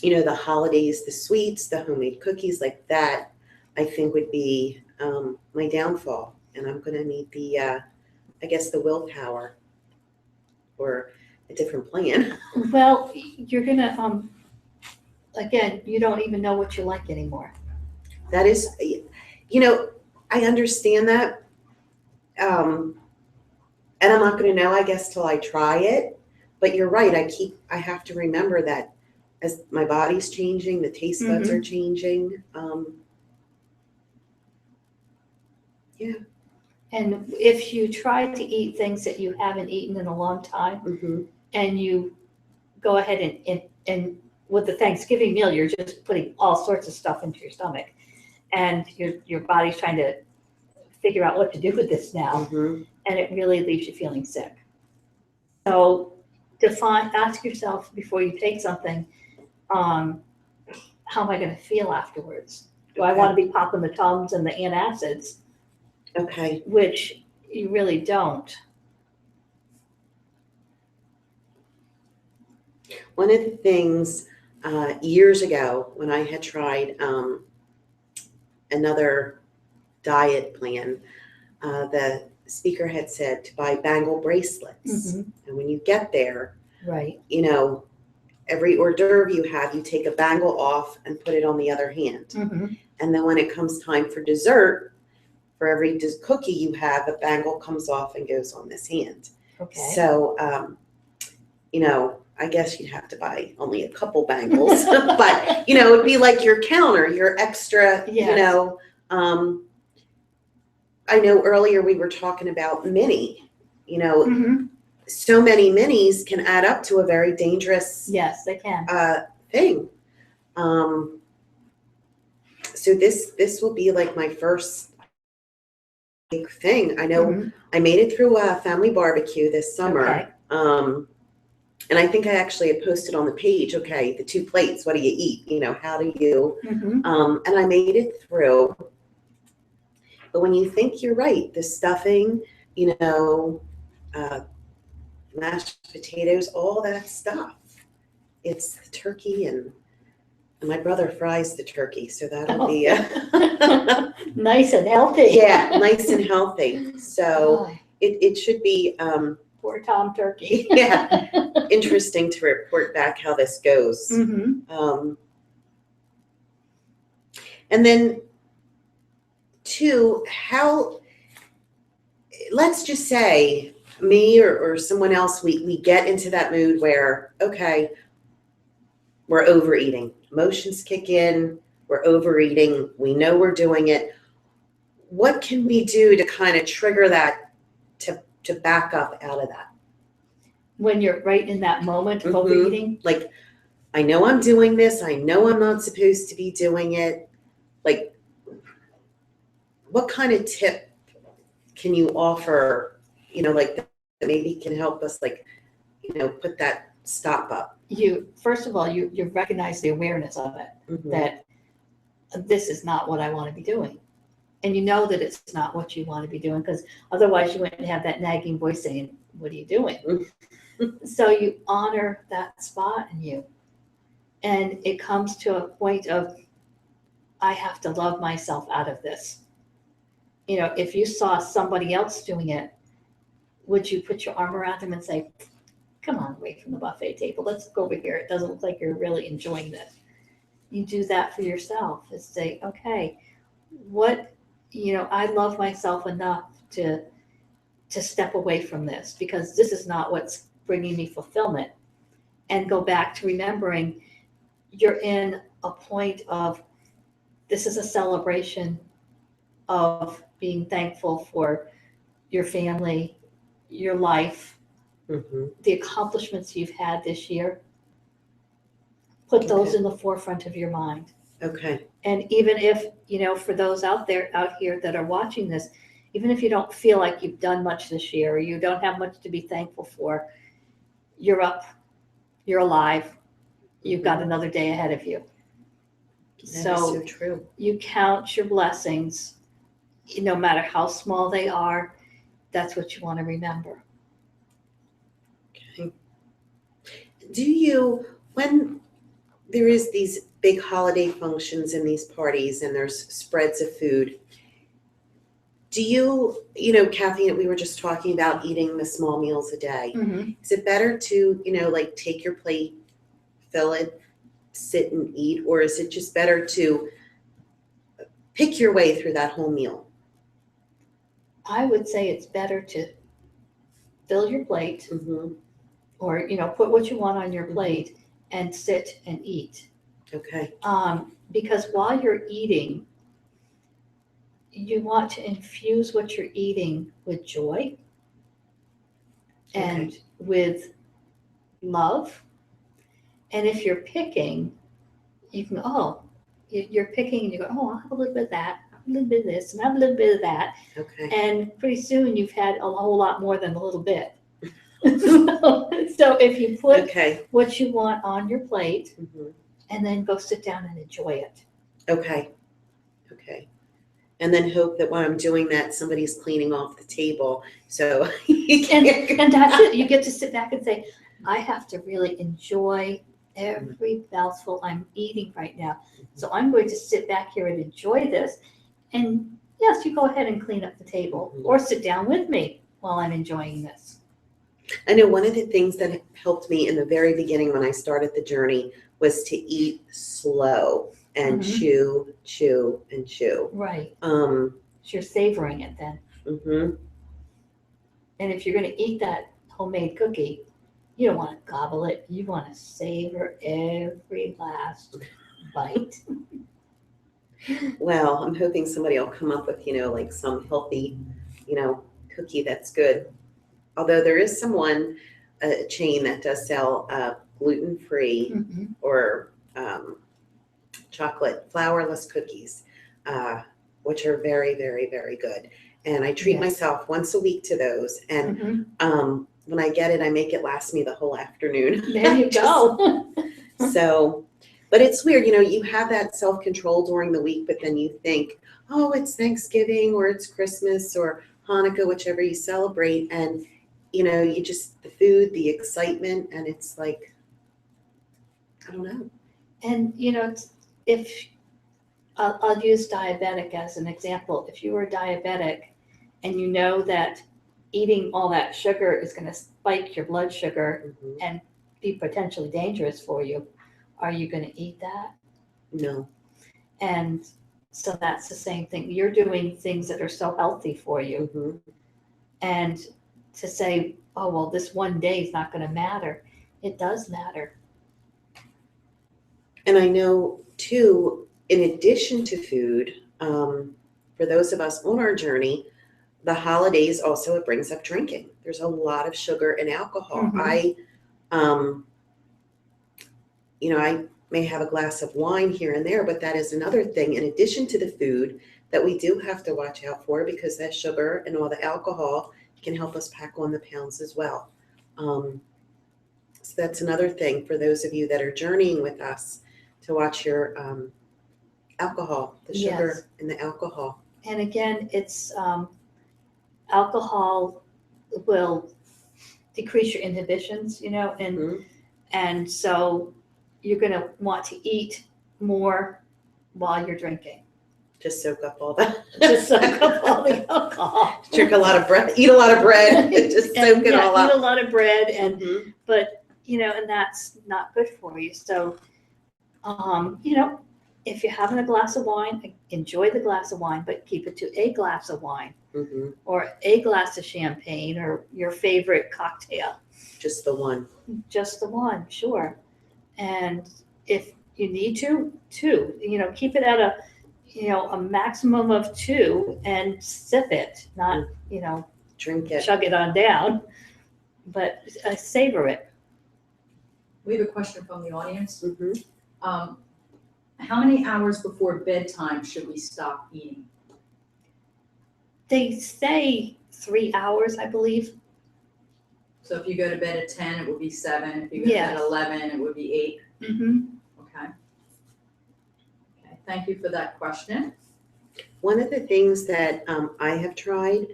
you know, the holidays, the sweets, the homemade cookies like that, I think would be my downfall. And I'm going to need the, I guess, the willpower or a different plan. Well, you're gonna again, you don't even know what you like anymore. That is, you know, I understand that. And I'm not going to know, I guess, till I try it. But you're right. I have to remember that as my body's changing, the taste buds are changing. Yeah. And if you try to eat things that you haven't eaten in a long time, Mm-hmm. and you go ahead and with the Thanksgiving meal, you're just putting all sorts of stuff into your stomach, and your body's trying to figure out what to do with this now, Mm-hmm. and it really leaves you feeling sick. So ask yourself before you take something, how am I going to feel afterwards? Do I want to be popping the Tums and the antacids, Okay. which you really don't? One of the things years ago when I had tried another diet plan, the speaker had said to buy bangle bracelets. And when you get there, Right. you know, every hors d'oeuvre you have, you take a bangle off and put it on the other hand. And then when it comes time for dessert, for every cookie you have, a bangle comes off and goes on this hand. Okay. So, you know, I guess you'd have to buy only a couple bangles, but, you know, it'd be like your counter, your extra, you Yes. know. I know earlier we were talking about mini, you know, so many minis can add up to a very dangerous Yes, they can. thing. So this will be like my first big thing. I know I made it through a family barbecue this summer. Okay. And I think I actually had posted on the page, okay, the 2 plates, what do you eat? You know, how do you, and I made it through. But when you think you're right, the stuffing, you know, mashed potatoes, all that stuff, it's the turkey and my brother fries the turkey, so that'll be nice and healthy. yeah, nice and healthy. So it should be Poor Tom Turkey. yeah, interesting to report back how this goes. And then two, let's just say me or someone else, we get into that mood where, okay, we're overeating. Emotions kick in, we're overeating, we know we're doing it. What can we do to kind of trigger that to back up out of that? When you're right in that moment of overeating? Like, I know I'm doing this, I know I'm not supposed to be doing it. Like, what kind of tip can you offer, you know, like that maybe can help us, like, you know, put that stop up? First of all, you recognize the awareness of it, that this is not what I want to be doing. And you know that it's not what you want to be doing, because otherwise you wouldn't have that nagging voice saying, what are you doing? So you honor that spot in you. And it comes to a point of, I have to love myself out of this. You know, if you saw somebody else doing it, would you put your arm around them and say, come on away from the buffet table, let's go over here. It doesn't look like you're really enjoying this. You do that for yourself, is say, okay, I love myself enough to step away from this, because this is not what's bringing me fulfillment. And go back to remembering you're in a point of, this is a celebration of being thankful for your family, your life, Mm-hmm. the accomplishments you've had this year. Put those Okay. in the forefront of your mind. Okay. And even if, for those out here that are watching this, even if you don't feel like you've done much this year, or you don't have much to be thankful for, you're up, you're alive, you've got another day ahead of you. That is So so true. you count your blessings, no matter how small they are, that's what you want to remember. Okay. Do you, when there is these big holiday functions and these parties and there's spreads of food, do you, Kathy, we were just talking about eating the small meals a day. Mm-hmm. Is it better to, like take your plate, fill it, sit and eat, or is it just better to pick your way through that whole meal? I would say it's better to fill your plate, Mm-hmm. or put what you want on your plate and sit and eat. Okay. Because while you're eating, you want to infuse what you're eating with joy and with love. And if you're picking, you can you're picking and you go, I'll have a little bit of that, a little bit of this, and have a little bit of that. Okay. And pretty soon you've had a whole lot more than a little bit. So if you put Okay. what you want on your plate, Mm-hmm. and then go sit down and enjoy it. Okay. Okay. And then hope that while I'm doing that, somebody's cleaning off the table. So you And can't that's it. You get to sit back and say, I have to really enjoy every mouthful I'm eating right now. So I'm going to sit back here and enjoy this. And yes, you go ahead and clean up the table or sit down with me while I'm enjoying this. I know one of the things that helped me in the very beginning when I started the journey was to eat slow and chew, and chew. Right. So you're savoring it then. Mm-hmm. And if you're going to eat that homemade cookie, you don't want to gobble it. You want to savor every last bite. Well, I'm hoping somebody will come up with, like some healthy, cookie that's good. Although there is a chain that does sell gluten-free Mm-hmm. or chocolate flourless cookies, which are very, very, very good. And I treat myself once a week to those. And when I get it, I make it last me the whole afternoon. There you go. So, but it's weird, you have that self-control during the week, but then you think, oh, it's Thanksgiving or it's Christmas or Hanukkah, whichever you celebrate. And, you just, the food, the excitement, and it's like, I don't know. And, if I'll use diabetic as an example. If you were diabetic and you know that eating all that sugar is going to spike your blood sugar and be potentially dangerous for you, are you going to eat that? No. And so that's the same thing. You're doing things that are so healthy for you. Mm-hmm. And to say, oh, well, this one day is not going to matter. It does matter. And I know, too, in addition to food, for those of us on our journey, the holidays also, it brings up drinking. There's a lot of sugar and alcohol. I may have a glass of wine here and there, but that is another thing in addition to the food that we do have to watch out for, because that sugar and all the alcohol can help us pack on the pounds as well. So that's another thing for those of you that are journeying with us, to watch your alcohol, the sugar and the alcohol. And again, it's alcohol will decrease your inhibitions, and so you're going to want to eat more while you're drinking. Just soak up all that. Just soak up all the alcohol. Drink a lot of bread, eat a lot of bread, just soak it all up. Eat a lot of bread, but and that's not good for you. So, if you're having a glass of wine, enjoy the glass of wine, but keep it to a glass of wine or a glass of champagne or your favorite cocktail. Just the one. Just the one, sure. And if you need to, two. Keep it at a maximum of two and sip it, not, drink it. chug it on down, but savor it. We have a question from the audience. Mhm. How many hours before bedtime should we stop eating? They say 3 hours, I believe. So if you go to bed at 10, it would be 7. If you go to bed Yes. at 11, it would be 8. Mm-hmm. Okay. Okay, thank you for that question. One of the things that I have tried,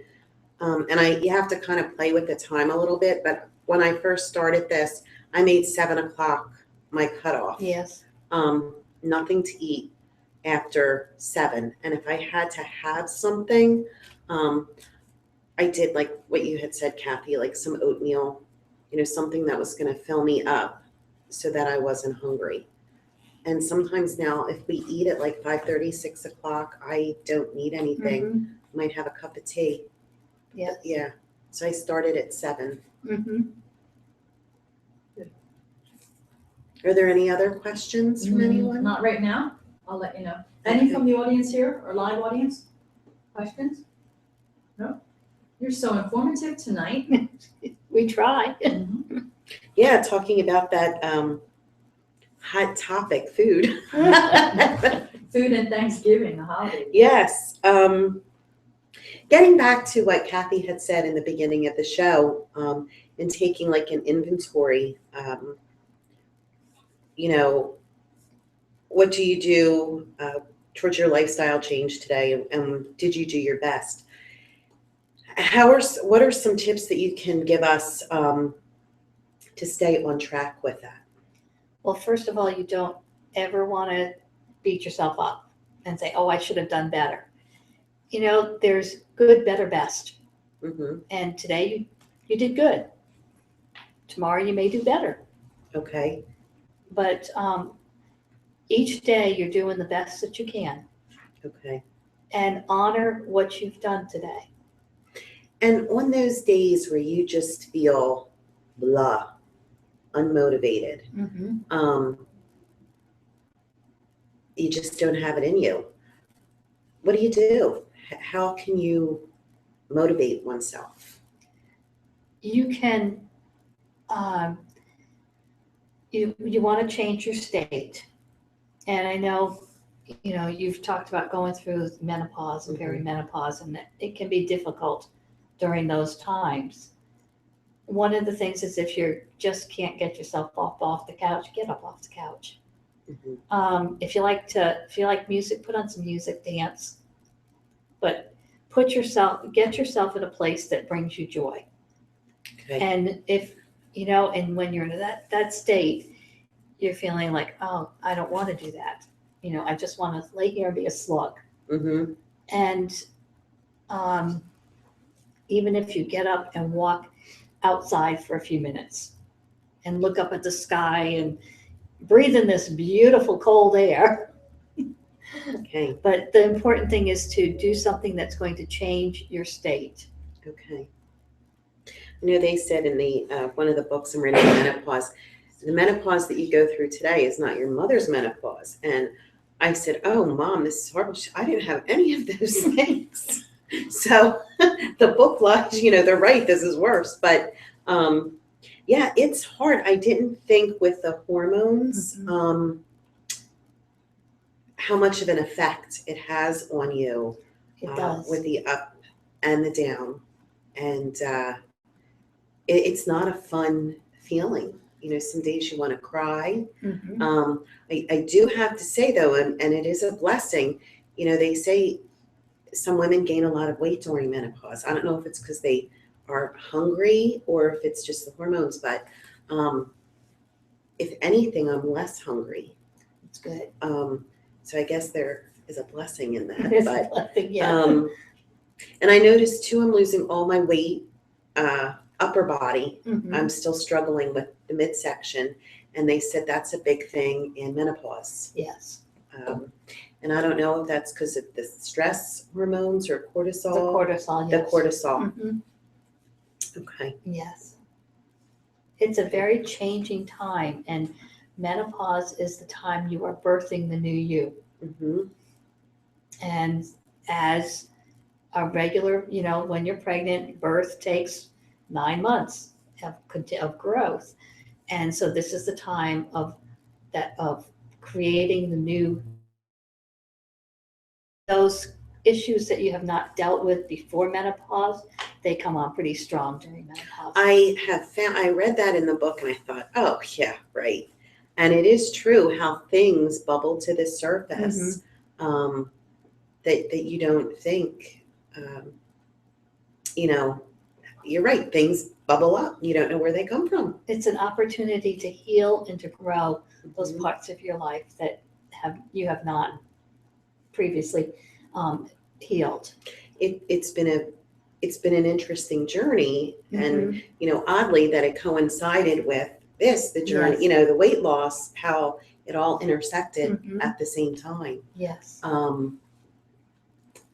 and you have to kind of play with the time a little bit, but when I first started this, I made 7 o'clock my cutoff. Yes. Nothing to eat after 7. And if I had to have something, I did like what you had said, Kathy, like some oatmeal, something that was going to fill me up so that I wasn't hungry. And sometimes now if we eat at like 5:30, 6 o'clock, I don't need anything. Mm-hmm. Might have a cup of tea. Yes. Yeah. So I started at 7. Mm-hmm. Are there any other questions from anyone? Not right now. I'll let you know. Any from the audience here or live audience? Questions? No? You're so informative tonight. We try. Yeah, talking about that hot topic, food. Food and Thanksgiving, the holiday. Yes. Getting back to what Kathy had said in the beginning of the show, and taking like an inventory, what do you do towards your lifestyle change today, and did you do your best? What are some tips that you can give us to stay on track with that? Well, first of all, you don't ever want to beat yourself up and say, oh, I should have done better. There's good, better, best. Mm-hmm. And today you did good. Tomorrow you may do better. Okay. But each day you're doing the best that you can. Okay. And honor what you've done today. And on those days where you just feel blah, unmotivated, Mm-hmm. You just don't have it in you, what do? How can you motivate oneself? You can, you want to change your state. And I know, you've talked about going through menopause and perimenopause, and it can be difficult during those times. One of the things is if you just can't get yourself off the couch, get up off the couch. Mm-hmm. If you like music, put on some music, dance, but get yourself in a place that brings you joy. Okay. And if, and when you're in that state, you're feeling like, oh, I don't want to do that. I just want to lay here and be a slug. Mm-hmm. And even if you get up and walk outside for a few minutes and look up at the sky and breathe in this beautiful cold air. Okay. But the important thing is to do something that's going to change your state. Okay. They said in the one of the books I'm reading, Menopause, the menopause that you go through today is not your mother's menopause. And I said, oh, Mom, this is horrible. I didn't have any of those things. So the book lies, they're right, this is worse. But yeah, it's hard. I didn't think with the hormones how much of an effect it has on you. It does. With the up and the down. And it's not a fun feeling. Some days you want to cry. Mm-hmm. I do have to say, though, and it is a blessing, they say some women gain a lot of weight during menopause. I don't know if it's because they are hungry or if it's just the hormones, but if anything, I'm less hungry. It's good. So I guess there is a blessing in that. It's But a blessing, yeah. and I noticed too, I'm losing all my weight, upper body. Mhm. I'm still struggling with the midsection, and they said that's a big thing in menopause. Yes. And I don't know if that's because of the stress hormones or cortisol. The cortisol, The yes. cortisol. Mhm. Okay. Yes. It's a very changing time, and menopause is the time you are birthing the new you. Mm-hmm. And as a regular, when you're pregnant, birth takes 9 months of growth. And so this is the time of creating the new, those issues that you have not dealt with before menopause, they come on pretty strong during menopause. I read that in the book and I thought, oh yeah, right. And it is true how things bubble to the surface that you don't think, you're right. Things bubble up. You don't know where they come from. It's an opportunity to heal and to grow those parts of your life that you have not previously healed. It's been an interesting journey, and oddly that it coincided with the journey, Yes. the weight loss, how it all intersected at the same time. Yes. So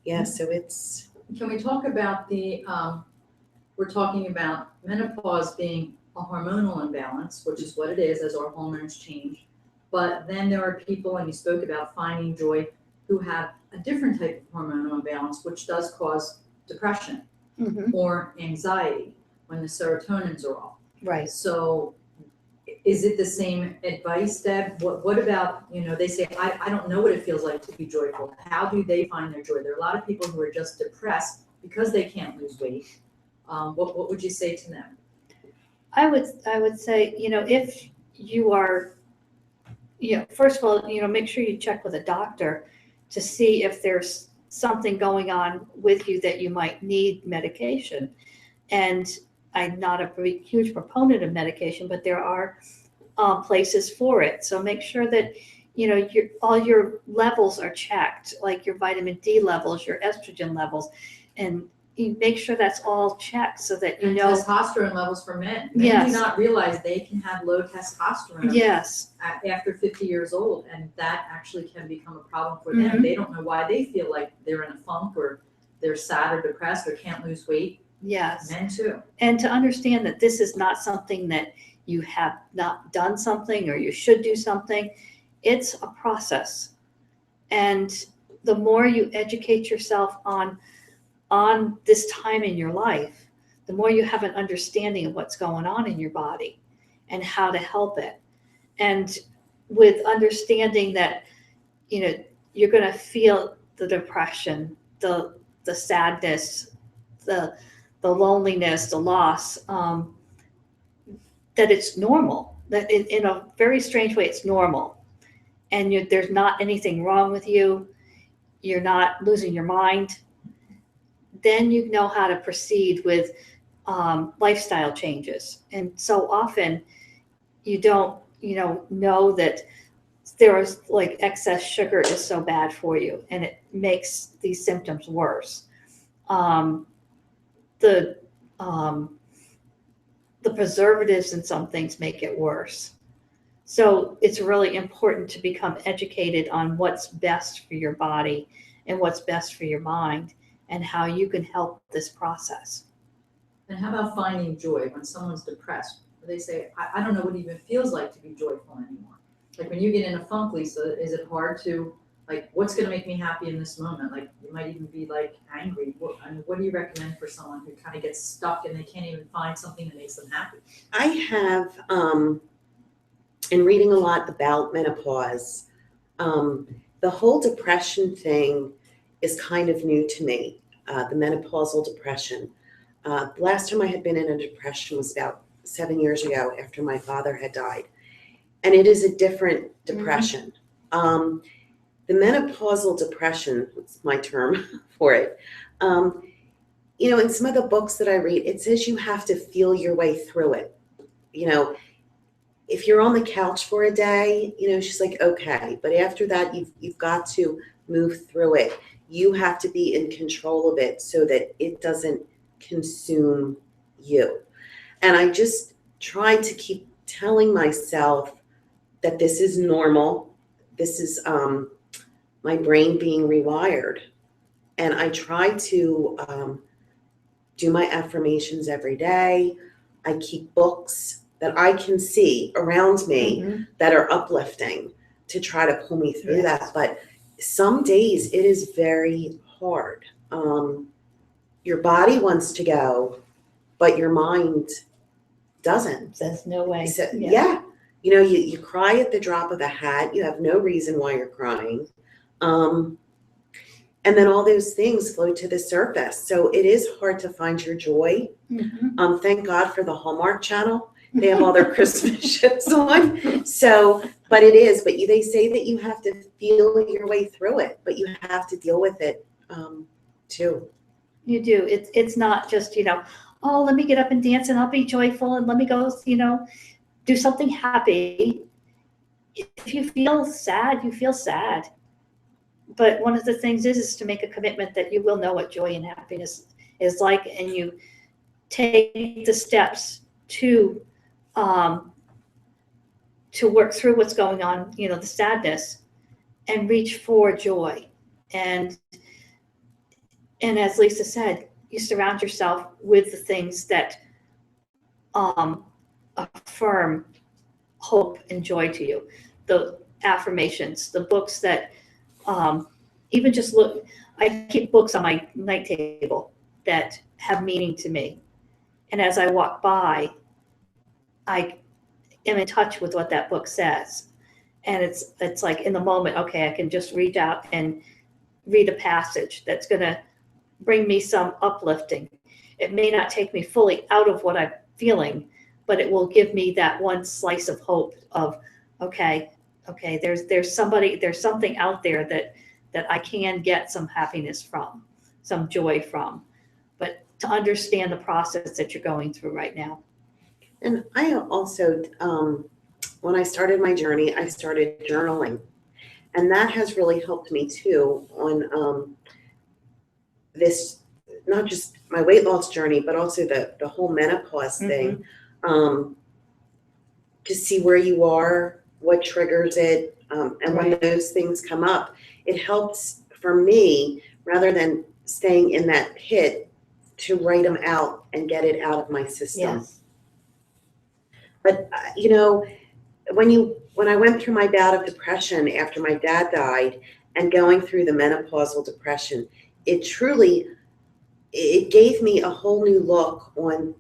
it's. Can we talk about we're talking about menopause being a hormonal imbalance, which is what it is as our hormones change. But then there are people, and you spoke about finding joy, who have a different type of hormonal imbalance, which does cause depression or anxiety when the serotonins are off. Right. So is it the same advice, Deb? What about, they say, I don't know what it feels like to be joyful. How do they find their joy? There are a lot of people who are just depressed because they can't lose weight. What would you say to them? I would say, if you are, first of all, make sure you check with a doctor to see if there's something going on with you that you might need medication. And I'm not a huge proponent of medication, but there are places for it. So make sure that, all your levels are checked, like your vitamin D levels, your estrogen levels, and you make sure that's all checked so that And testosterone levels for men. Men do not realize they can have low testosterone after 50 years old, and that actually can become a problem for them. They don't know why they feel like they're in a funk or they're sad or depressed or can't lose weight. Yes. Men too. And to understand that this is not something that you have not done something or you should do something. It's a process. And the more you educate yourself on this time in your life, the more you have an understanding of what's going on in your body and how to help it. And with understanding that, you're going to feel the depression, the sadness, the loneliness, the loss, that it's normal, that in a very strange way, it's normal. And there's not anything wrong with you. You're not losing your mind. Then you know how to proceed with lifestyle changes. And so often you don't, know that there is like excess sugar is so bad for you and it makes these symptoms worse. The preservatives in some things make it worse. So it's really important to become educated on what's best for your body and what's best for your mind and how you can help this process. And how about finding joy when someone's depressed? They say, I don't know what it even feels like to be joyful anymore. Like when you get in a funk, Lisa, is it hard to, like, what's going to make me happy in this moment? Like, you might even be like angry. What do you recommend for someone who kind of gets stuck and they can't even find something that makes them happy? I have, in reading a lot about menopause, the whole depression thing is kind of new to me, the menopausal depression. The last time I had been in a depression was about 7 years ago after my father had died. And it is a different depression. The menopausal depression, it's my term for it. In some of the books that I read, it says you have to feel your way through it. If you're on the couch for a day, she's like, okay. But after that, you've got to move through it. You have to be in control of it so that it doesn't consume you. And I just try to keep telling myself that this is normal. This is my brain being rewired. And I try to do my affirmations every day. I keep books that I can see around me that are uplifting to try to pull me through that. But some days it is very hard. your body wants to go, but your mind doesn't. Says no way. So, yeah. You know, you cry at the drop of a hat. You have no reason why you're crying. And then all those things float to the surface. So it is hard to find your joy. Mhm. Thank God for the Hallmark Channel. They have all their Christmas shows on. So, but it is, but they say that you have to feel your way through it, but you have to deal with it too. You do. It's not just, oh, let me get up and dance and I'll be joyful and let me go, do something happy. If you feel sad, you feel sad. But one of the things is to make a commitment that you will know what joy and happiness is like, and you take the steps to work through what's going on, the sadness, and reach for joy. And as Lisa said, you surround yourself with the things that affirm hope and joy to you. The affirmations, the books that even just look, I keep books on my night table that have meaning to me. And as I walk by, I am in touch with what that book says. And it's like in the moment, okay, I can just reach out and read a passage that's going to bring me some uplifting. It may not take me fully out of what I'm feeling, but it will give me that one slice of hope of, okay, there's something out there that I can get some happiness from, some joy from, but to understand the process that you're going through right now. And I also, when I started my journey, I started journaling. And that has really helped me too on this, not just my weight loss journey, but also the whole menopause thing. To see where you are, what triggers it, and when those things come up, it helps for me, rather than staying in that pit, to write them out and get it out of my system. Yes. But when I went through my bout of depression after my dad died and going through the menopausal depression, it gave me a whole new look on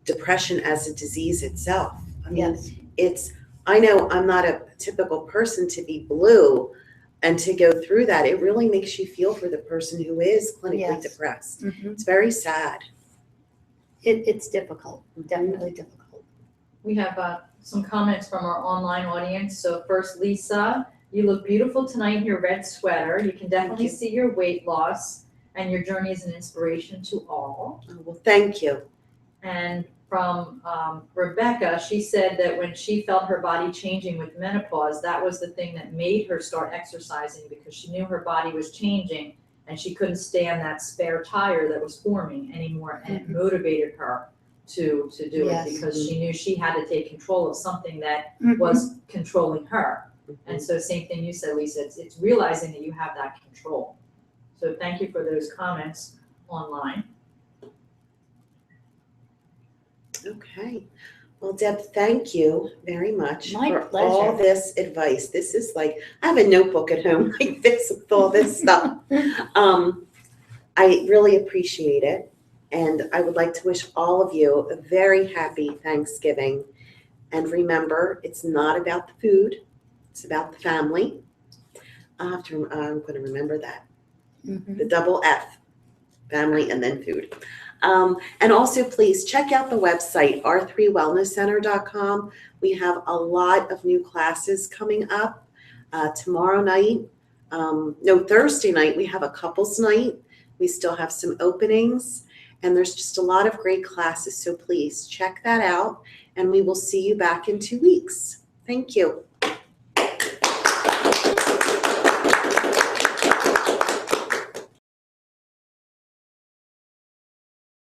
depression as a disease itself. I mean, I know I'm not a typical person to be blue and to go through that. It really makes you feel for the person who is clinically depressed. It's very sad. It's difficult, definitely difficult. We have some comments from our online audience. So first, Lisa, you look beautiful tonight in your red sweater. You can definitely see your weight loss, and your journey is an inspiration to all. Oh, well, thank you. And from Rebecca, she said that when she felt her body changing with menopause, that was the thing that made her start exercising, because she knew her body was changing and she couldn't stand that spare tire that was forming anymore, and it motivated her to do it, because she knew she had to take control of something that was controlling her. And so same thing you said, Lisa, it's realizing that you have that control. So thank you for those comments online. Okay. Well, Deb, thank you very much My for pleasure. all this advice. This is like, I have a notebook at home like this with all this stuff. I really appreciate it. And I would like to wish all of you a very happy Thanksgiving. And remember, it's not about the food. It's about the family. I'm going to remember that. The double F, family and then food. And also, please check out the website, r3wellnesscenter.com. We have a lot of new classes coming up. Tomorrow night, Thursday night, we have a couples night. We still have some openings, and there's just a lot of great classes. So please check that out, and we will see you back in 2 weeks. Thank you.